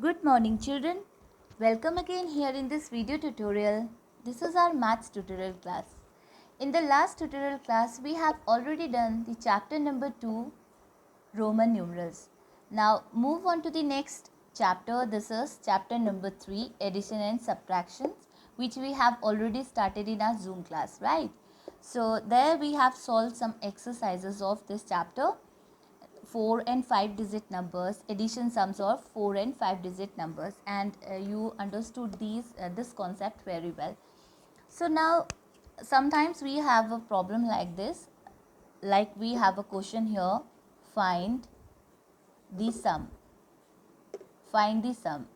Good morning children. Welcome again here in this video tutorial. This is our maths tutorial class. In the last tutorial class we have already done the chapter number 2 Roman numerals. Now move on to the next chapter. This is chapter number 3 addition and subtractions, which we have already started in our Zoom class, right? So there we have solved some exercises of this chapter. 4 and 5 digit numbers, addition sums of 4 and 5 digit numbers, and you understood this concept very well. So now sometimes we have a problem like this, like we have a question here, find the sum. Find the sum.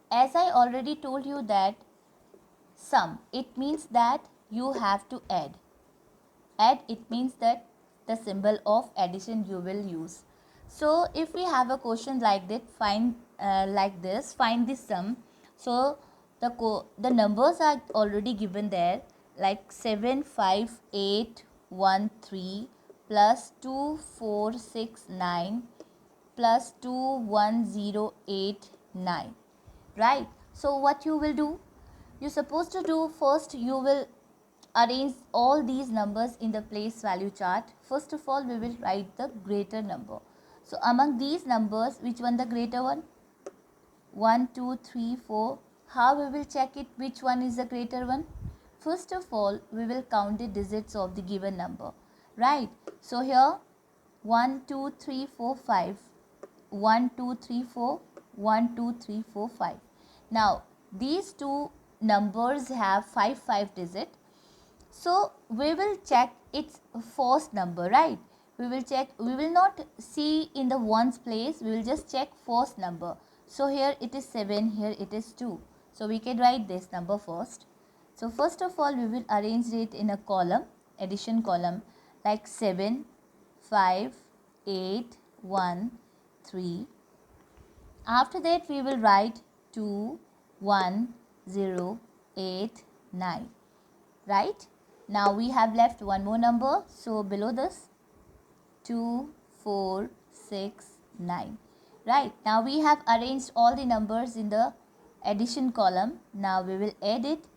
As I already told you that sum, it means that you have to add. Add, it means that the symbol of addition you will use. So if we have a question like that, find find the sum. So the numbers are already given there, like 75813 plus 2469 plus 21089, right? So what you will do, you're supposed to do first, you will arrange all these numbers in the place value chart. First of all, we will write the greater number. So among these numbers, which one the greater one? 1, 2, 3, 4. How we will check it, which one is the greater one? First of all, we will count the digits of the given number, right? So here 1, 2, 3, 4, 5. 1, 2, 3, 4. 1, 2, 3, 4, 5. Now these two numbers have 5 digit. So we will check its first number, right? We will not see in the ones place, we will just check first number. So here it is 7, here it is 2. So we can write this number first. So first of all, we will arrange it in a column, addition column, like 7, 5, 8, 1, 3. After that we will write 2, 1, 0, 8, 9, right? Now we have left one more number, so below this 2, 4, 6, 9, right? Now we have arranged all the numbers in the addition column. Now we will add it.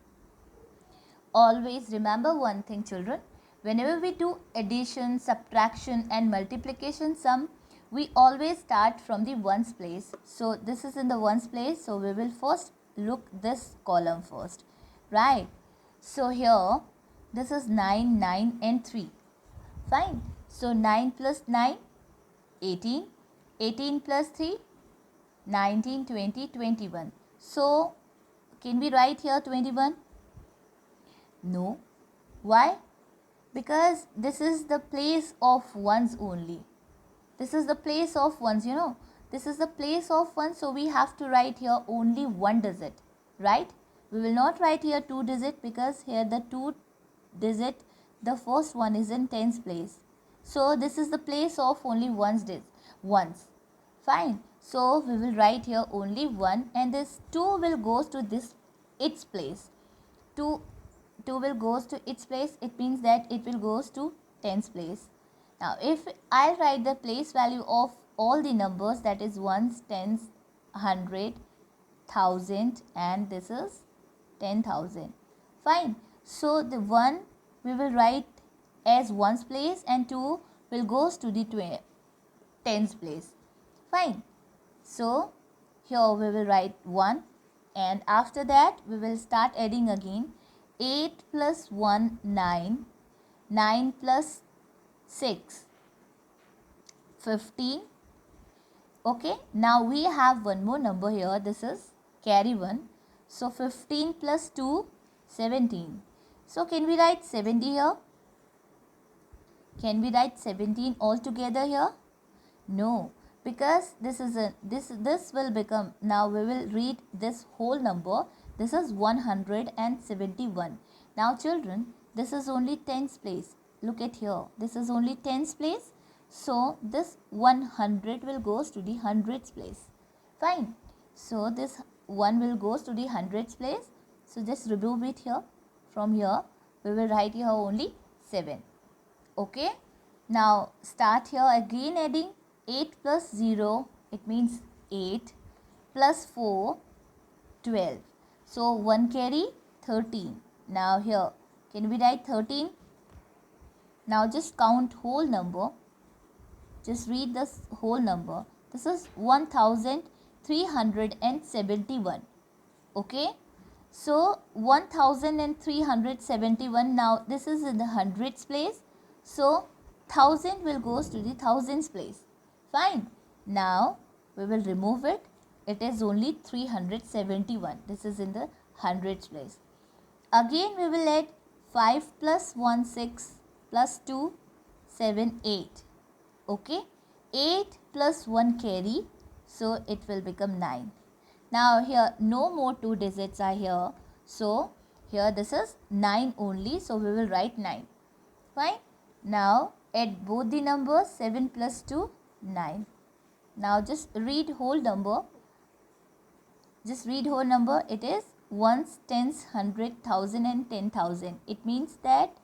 Always remember one thing children, whenever we do addition, subtraction and multiplication sum, we always start from the ones place. So this is in the ones place, so we will first look this column first, right? So here this is 9, 9 and 3. Fine. So 9 plus 9, 18. 18 plus 3, 19, 20, 21. So can we write here 21? No. Why? Because this is the place of ones only. This is the place of ones, This is the place of ones, so we have to write here only one digit, right? We will not write here 2 digit, because here the 2 digit, the first one is in tens place. So this is the place of only ones. Fine. So we will write here only 1, and this 2 will goes to this its place. 2 will goes to its place. It means that it will goes to tens place. Now if I write the place value of all the numbers, that is ones, tens, 100, 1000, and this is 10,000. Fine. So the 1 we will write as ones place, and 2 will goes to the tens place. Fine. So here we will write 1, and after that we will start adding again. 8 plus 1, 9. 9 plus 6, 15. Okay, now we have one more number here. This is carry 1. So 15 plus 2, 17. So can we write 70 here? Can we write 17 altogether here? No, because this will become, now we will read this whole number. This is 171. Now children, this is only tens place. Look at here, this is only tens place. So this 100 will goes to the hundreds place. Fine. So this 1 will goes to the hundreds place. So just remove it here. From here we will write here only 7. Okay. Now start here again adding. 8 plus 0, it means 8. plus 4, 12. So 1 carry 13. Now here, can we write 13? Now just count whole number. Just read this whole number. This is 1371. Okay. So 1371. Now this is in the hundreds place. So 1000 will goes to the thousands place. Fine. Now we will remove it. It is only 371. This is in the hundreds place. Again we will add 5 plus 1 6 plus 2 7 8. Okay. 8 plus 1 carry. So it will become 9. Now here no more 2 digits are here. So here this is 9 only. So we will write 9. Fine. Now add both the numbers. 7 plus 2 9. Now just read whole number. Just read whole number. It is ones, tens, hundred, thousand and 10,000. It means that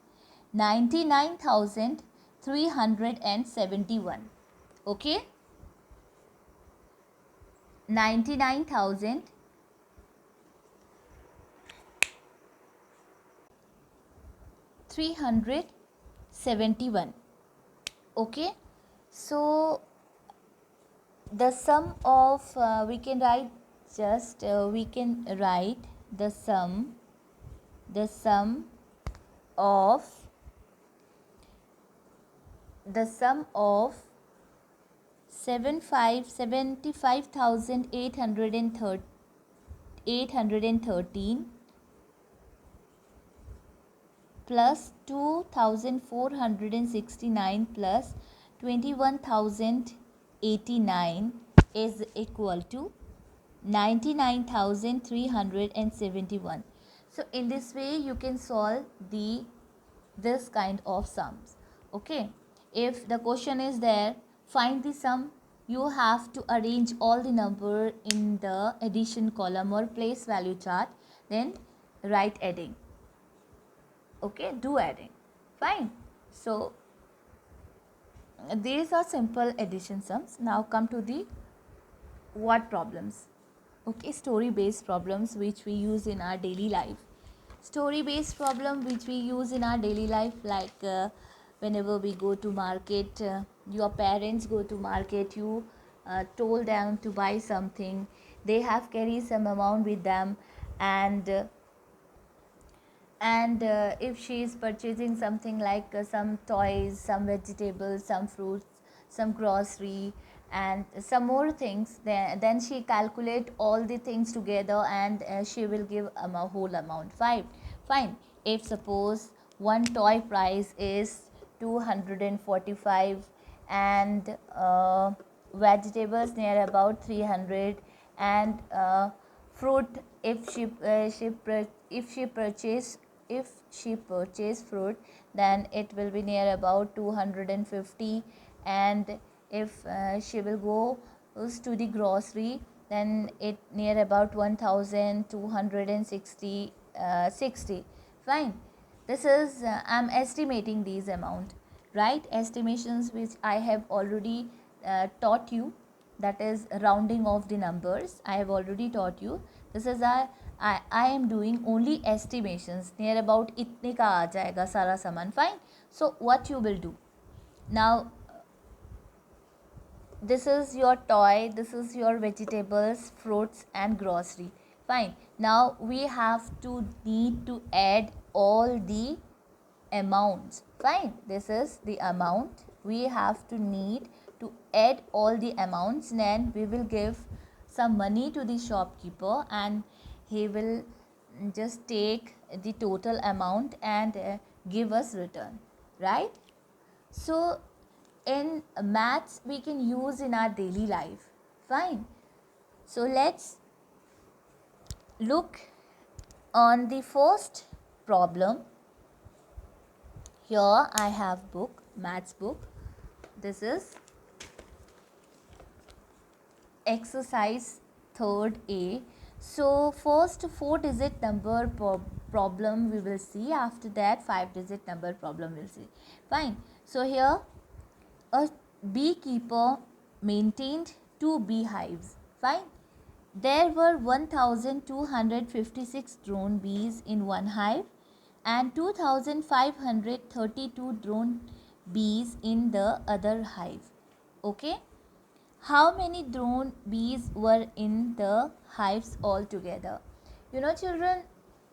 99,371. Okay. 99,371. Okay. So the sum of we can write the sum of 75,813 plus 2,469 plus 21,089 is equal to 99,371. So in this way you can solve this kind of sums. Okay. If the question is there, find the sum, you have to arrange all the number in the addition column or place value chart, then write adding. Okay, do adding. Fine. So these are simple addition sums. Now come to the word problems. Okay, story based problems which we use in our daily life. Story based problem which we use in our daily life, like whenever we go to market, your parents go to market, you told them to buy something, they have carried some amount with them, and if she is purchasing something like some toys, some vegetables, some fruits, some grocery and some more things, then she calculate all the things together and she will give a whole amount. Fine. If suppose one toy price is 245 and vegetables near about 300 and fruit, if she purchase fruit, then it will be near about 250, and if she will go to the grocery, then it near about 1260 60. Fine. This is I'm estimating these amount, right? Estimations which I have already taught you, that is rounding of the numbers. I have already taught you. This is I am doing only estimations, near about itne ka aa jayega sara saman. Fine. So what you will do now, this is your toy, this is your vegetables, fruits and grocery. Fine. Now we have to need to add all the amounts. Fine. This is the amount. We have to need to add all the amounts, then we will give some money to the shopkeeper and he will just take the total amount and give us return, right? So in maths we can use in our daily life. Fine. So let's look on the first problem. Here I have book, maths book. This is exercise 3rd A. So first 4-digit number problem we will see. After that 5-digit number problem we'll see. Fine. So here a beekeeper maintained 2 beehives. Fine. There were 1256 drone bees in one hive and 2532 drone bees in the other hive. Okay? How many drone bees were in the hives altogether? You know, children,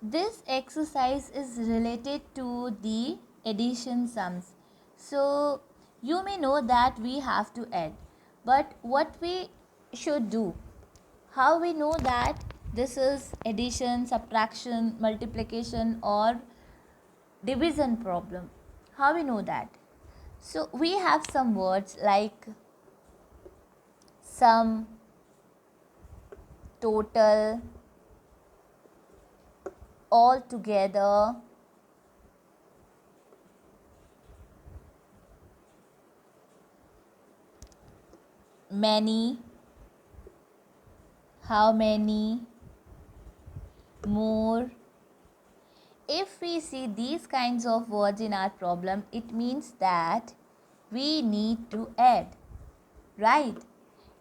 this exercise is related to the addition sums. So, you may know that we have to add, but what we should do, how we know that this is addition, subtraction, multiplication, or division problem? How we know that? So, we have some words like sum, total, all together, many, how many, more. If we see these kinds of words in our problem, it means that we need to add, right?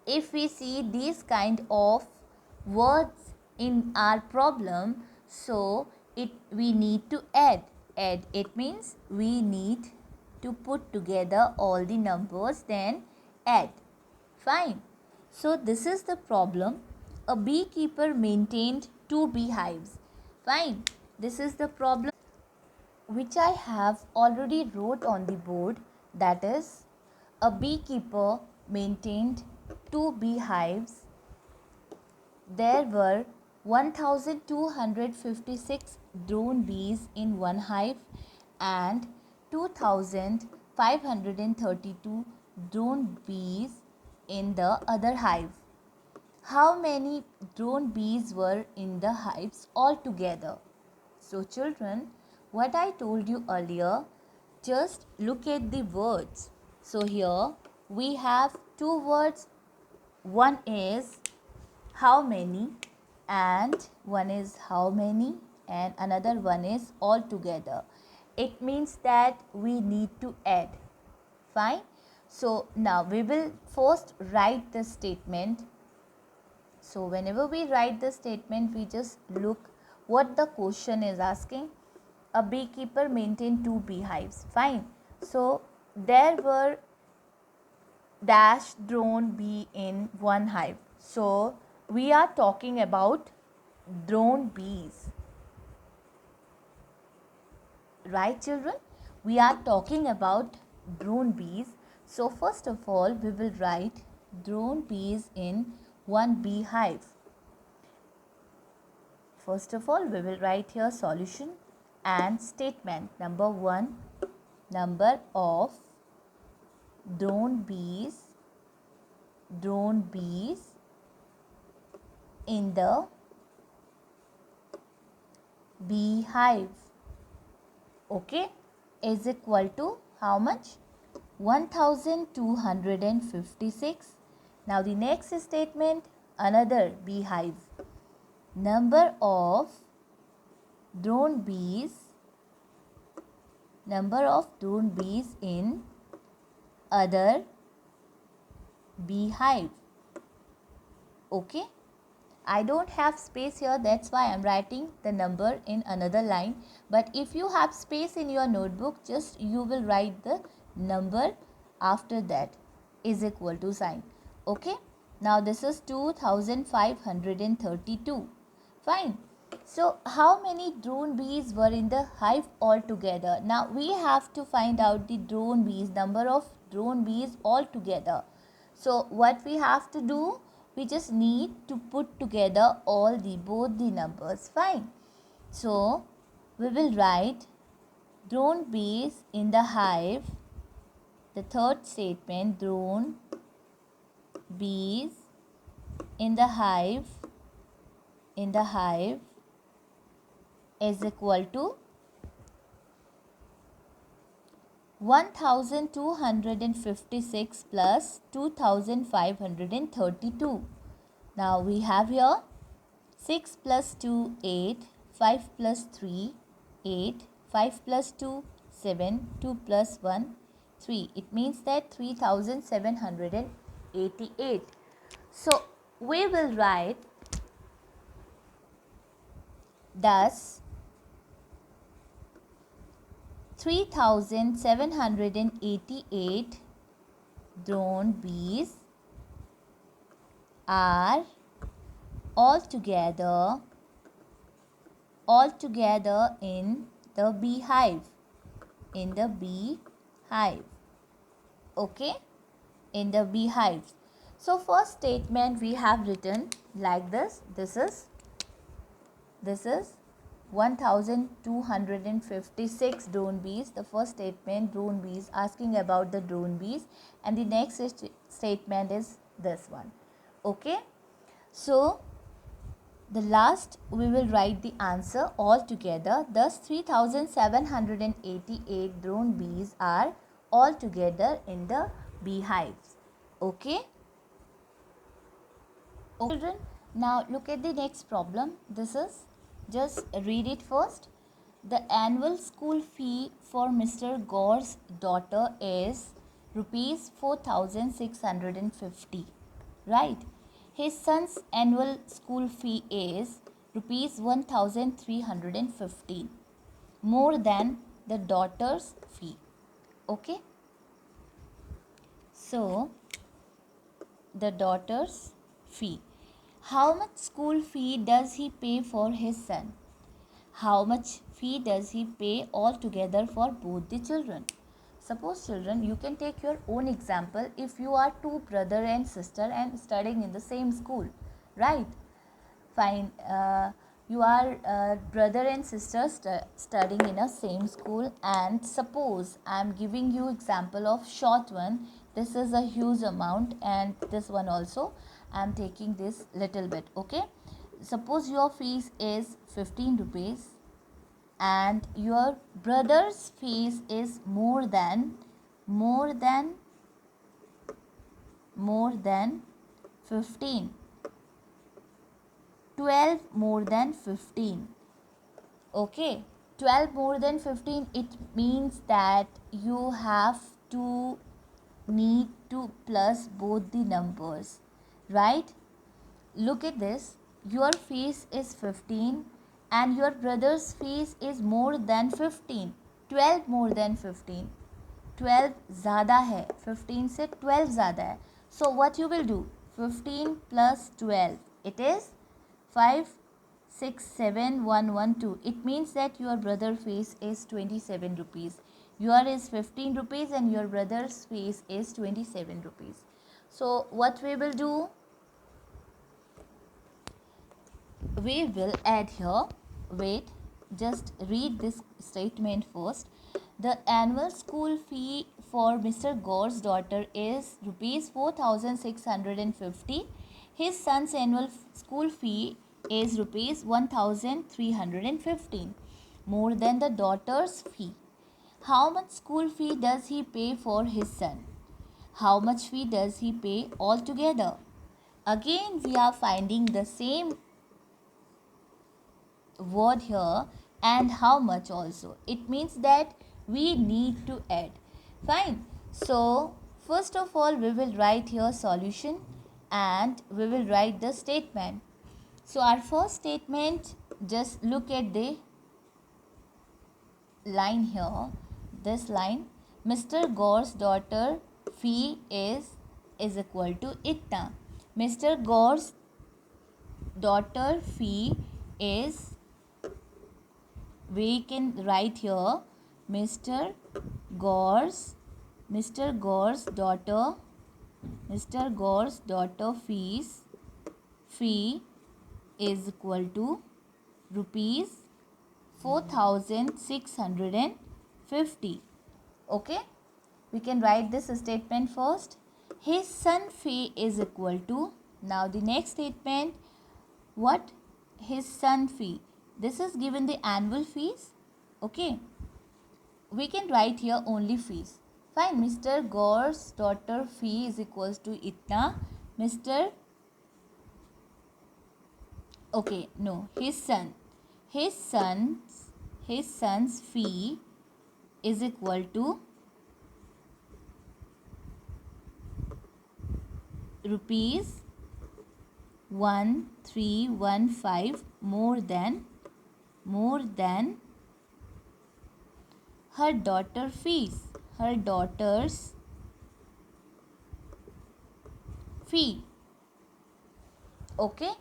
If we see these kind of words in our problem, so we need to add. Add, it means we need to put together all the numbers, then add. Fine. So this is the problem. A beekeeper maintained 2 beehives. Fine. This is the problem which I have already wrote on the board. That is, a beekeeper maintained 2 beehives. There were 1256 drone bees in one hive and 2532 drone bees in the other hive. How many drone bees were in the hives altogether? So children, what I told you earlier, just look at the words. So here we have two words. One is how many and one is how many and another one is altogether. It means that we need to add. Fine. So now we will first write the statement. So whenever we write the statement, we just look what the question is asking. A beekeeper maintained 2 beehives. Fine. So there were dash drone bee in one hive. So we are talking about drone bees. Right, children? We are talking about drone bees. So first of all, we will write drone bees in one beehive. First of all, we will write here solution and statement. Number 1, number of drone bees in the beehive, okay, is equal to how much? 1256. Now the next statement, another beehive. Number of drone bees in other beehive. Okay, I don't have space here, that's why I'm writing the number in another line. But if you have space in your notebook, just you will write the number after that is equal to sign. Okay, now this is 2532. Fine. So how many drone bees were in the hive altogether? Now we have to find out the drone bees, number of drone bees altogether. So what we have to do, we just need to put together all the both the numbers. Fine. So we will write drone bees in the hive. The third statement, drone bees in the hive is equal to 1256 plus 2532. Now we have here 6 plus 2, 8, 5 plus 3, 8, 5 plus 2, 7, 2 plus 1, 3. It means that 3788. So we will write Thus, 3,788 drone bees are altogether in the beehive. Okay, in the beehives. So first statement we have written like this. This is 1256 drone bees. The first statement, drone bees, asking about the drone bees, and the next statement is this one. Okay, so the last we will write the answer all together. Thus 3788 drone bees are all together in the beehives. Okay, children, now look at the next problem. This is, just read it first. The annual school fee for Mr. Gore's daughter is rupees 4650, right? His son's annual school fee is rupees 1315, more than the daughter's fee. Okay, so the daughter's fee. How much school fee does he pay for his son? How much fee does he pay altogether for both the children? Suppose, children, you can take your own example. If you are two brother and sister and studying in the same school, right? Fine. You are brother and sister studying in a same school, and suppose I am giving you example of short one. This is a huge amount, and this one also I am taking this little bit. Okay, suppose your fees is 15 rupees and your brother's fees is more than 15, 12 more than 15. Okay, 12 more than 15, it means that you need to plus both the numbers, right? Look at this, your fees is 15 and your brother's fees is more than 15. 12 more than 15, 12 ज़्यादा है, 15 से 12 ज़्यादा है. So what you will do, 15 plus 12, it is 567112. It means that your brother fees is 27 rupees. Your is 15 rupees and your brother's fees is 27 rupees. So what we will do, we will add here, wait, just read this statement first. The annual school fee for Mr. Gore's daughter is rupees 4650. His son's annual school fee is rupees 1315, more than the daughter's fee. How much school fee does he pay for his son? How much fee does he pay altogether? Again we are finding the same word here, and how much also. It means that we need to add. Fine. So first of all we will write here solution and we will write the statement. So our first statement, just look at the line here, this line, Mr. Gore's daughter fee is equal to itna. Mr. Gore's daughter fee is, we can write here, Mr. Gore's daughter fee is equal to rupees 4650. Okay, we can write this statement first. His son fee is equal to, now the next statement, what? His son fee. This is given the annual fees. Okay, we can write here only fees. Fine, Mr. Gore's daughter fee is equals to itna. Mr. Okay, no, his son's fee is equal to rupees 1315, more than more than her daughter fees. Her daughter's fee. Okay.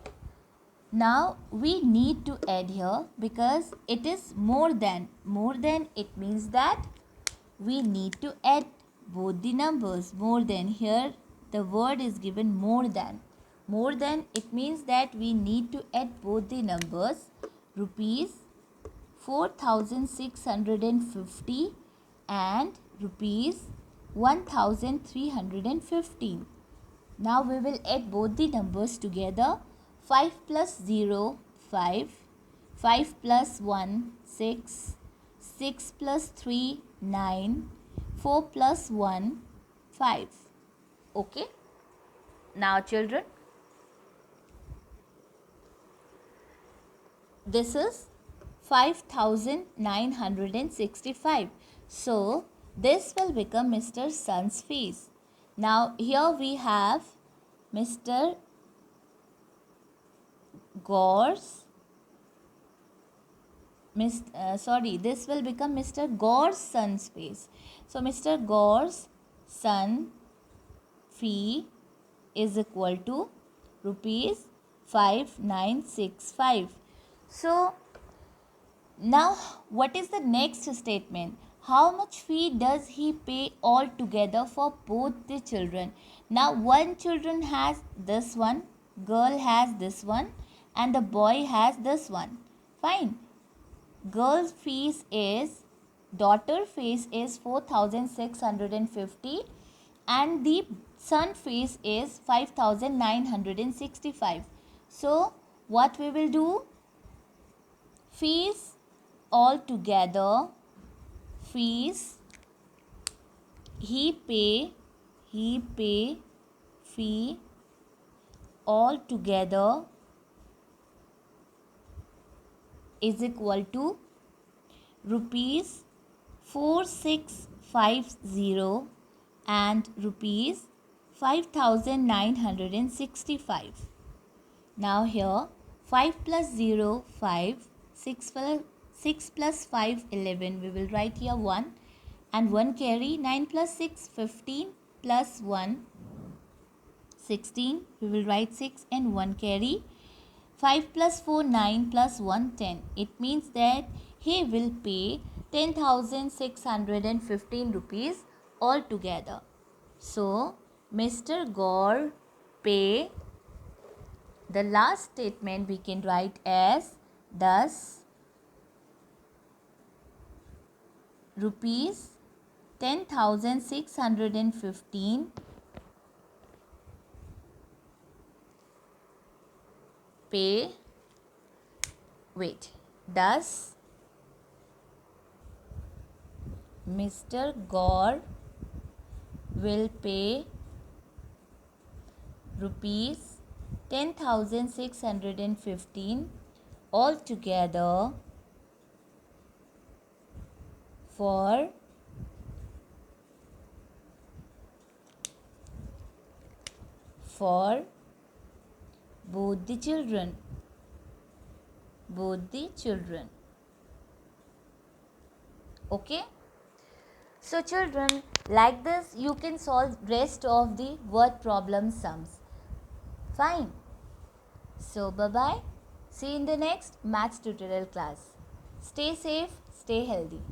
Now we need to add here because it is more than. More than, it means that we need to add both the numbers. More than, here the word is given more than. More than, it means that we need to add both the numbers. Rupees 4,650 and rupees 1,315. Now we will add both the numbers together. 5 plus 0, 5. 5 plus 1, 6. 6 plus 3, 9. 4 plus 1, 5. Okay. Now children, this is 5,965. So this will become Mr. Sun's fees. Now here we have Mr. Gore's. This will become Mr. Gore's son's fees. So Mr. Gore's son fee is equal to rupees 5,965. So now what is the next statement? How much fee does he pay altogether for both the children? Now one children has this one, girl has this one, and the boy has this one. Fine. Girl's fees is, daughter fees is 4,650 and the son fees is 5,965. So what we will do? Fees altogether, fees, he pay fee altogether is equal to rupees 4,650 and rupees 5,965. Now here 5 plus 0, 5, 6 plus 5, 11. We will write here 1 and 1 carry. 9 plus 6, 15 plus 1, 16. We will write 6 and 1 carry. 5 plus 4, 9 plus 1, 10. It means that he will pay 10,615 rupees altogether. So, Mr. Gore pay, the last statement we can write as thus rupees 10,615 pay, thus Mr. Gore will pay rupees 10,615 altogether for both the children. Okay. So children, like this you can solve rest of the word problem sums. Fine. So bye bye. See you in the next maths tutorial class. Stay safe, stay healthy.